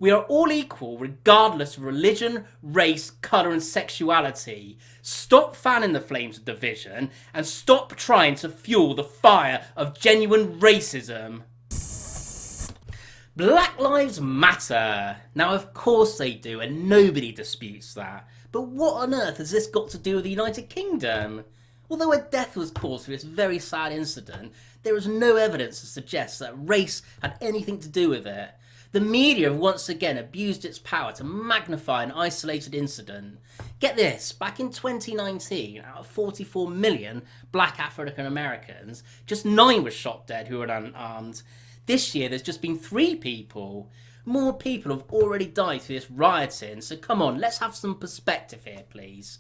We are all equal regardless of religion, race, colour and sexuality. Stop fanning the flames of division and stop trying to fuel the fire of genuine racism. Black lives matter. Now of course they do and nobody disputes that. But what on earth has this got to do with the United Kingdom? Although a death was caused for this very sad incident, there is no evidence to suggest that race had anything to do with it. The media have once again abused its power to magnify an isolated incident. Get this, back in 2019, out of 44 million black African Americans, just 9 were shot dead who were unarmed. This year there's just been 3 people. More people have already died through this rioting, so come on, let's have some perspective here please.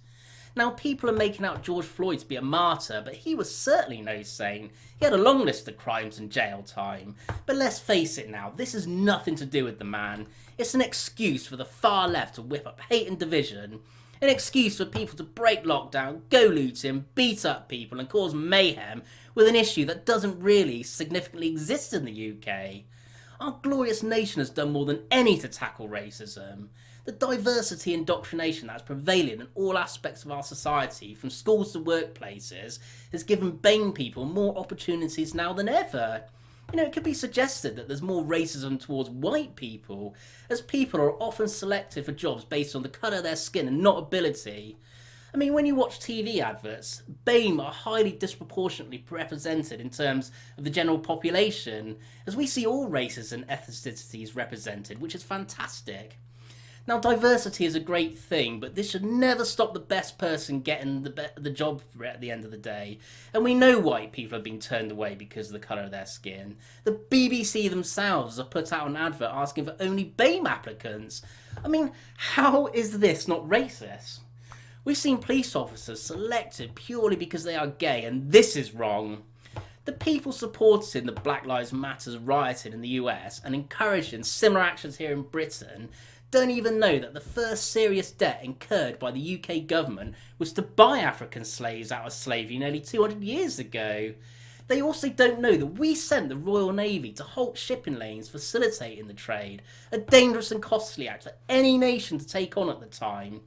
Now people are making out George Floyd to be a martyr, but he was certainly no saint. He had a long list of crimes and jail time. But let's face it now, this has nothing to do with the man. It's an excuse for the far left to whip up hate and division. An excuse for people to break lockdown, go looting, beat up people and cause mayhem with an issue that doesn't really significantly exist in the UK. Our glorious nation has done more than any to tackle racism. The diversity indoctrination that's prevalent in all aspects of our society, from schools to workplaces, has given BAME people more opportunities now than ever. You know, it could be suggested that there's more racism towards white people, as people are often selected for jobs based on the colour of their skin and not ability. I mean, when you watch TV adverts, BAME are highly disproportionately represented in terms of the general population, as we see all races and ethnicities represented, which is fantastic. Now, diversity is a great thing, but this should never stop the best person getting the job at the end of the day. And we know white people are being turned away because of the colour of their skin. The BBC themselves have put out an advert asking for only BAME applicants. I mean, how is this not racist? We've seen police officers selected purely because they are gay, and this is wrong. The people supporting the Black Lives Matter rioting in the US and encouraging similar actions here in Britain don't even know that the first serious debt incurred by the UK government was to buy African slaves out of slavery nearly 200 years ago. They also don't know that we sent the Royal Navy to halt shipping lanes facilitating the trade, a dangerous and costly act for any nation to take on at the time.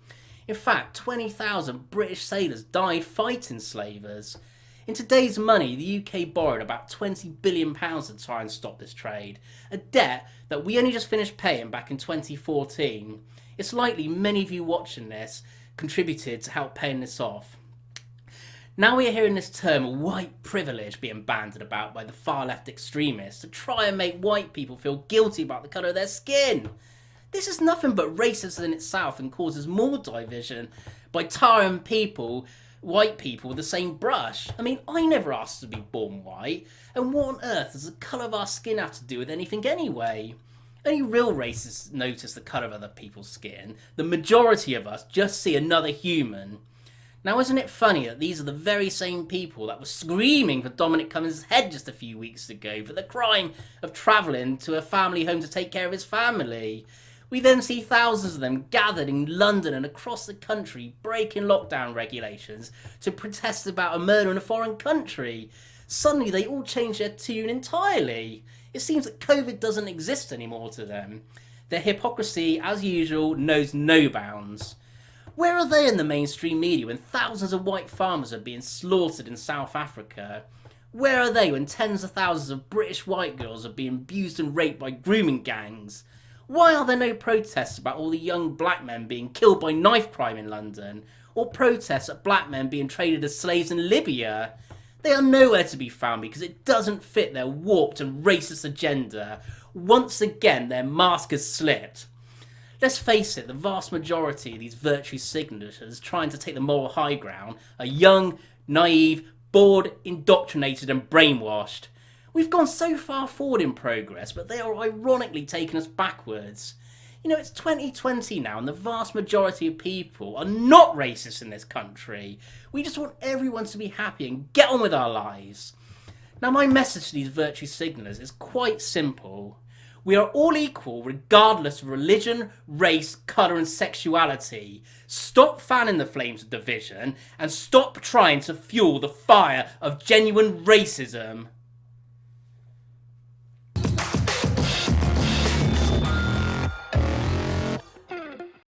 In fact, 20,000 British sailors died fighting slavers. In today's money, the UK borrowed about £20 billion to try and stop this trade, a debt that we only just finished paying back in 2014. It's likely many of you watching this contributed to help paying this off. Now we are hearing this term white privilege being bandied about by the far left extremists to try and make white people feel guilty about the colour of their skin. This is nothing but racist in itself and causes more division by tarring white people with the same brush. I mean, I never asked to be born white, and what on earth does the colour of our skin have to do with anything anyway? Only real racists notice the colour of other people's skin. The majority of us just see another human. Now isn't it funny that these are the very same people that were screaming for Dominic Cummings' head just a few weeks ago for the crime of travelling to a family home to take care of his family? We then see thousands of them gathered in London and across the country breaking lockdown regulations to protest about a murder in a foreign country. Suddenly they all change their tune entirely. It seems that COVID doesn't exist anymore to them. Their hypocrisy, as usual, knows no bounds. Where are they in the mainstream media when thousands of white farmers are being slaughtered in South Africa? Where are they when tens of thousands of British white girls are being abused and raped by grooming gangs? Why are there no protests about all the young black men being killed by knife crime in London? Or protests at black men being traded as slaves in Libya? They are nowhere to be found because it doesn't fit their warped and racist agenda. Once again, their mask has slipped. Let's face it, the vast majority of these virtue signatures trying to take the moral high ground are young, naive, bored, indoctrinated and brainwashed. We've gone so far forward in progress, but they are ironically taking us backwards. You know, it's 2020 now, and the vast majority of people are not racist in this country. We just want everyone to be happy and get on with our lives. Now, my message to these virtue signallers is quite simple. We are all equal regardless of religion, race, colour and sexuality. Stop fanning the flames of division and stop trying to fuel the fire of genuine racism.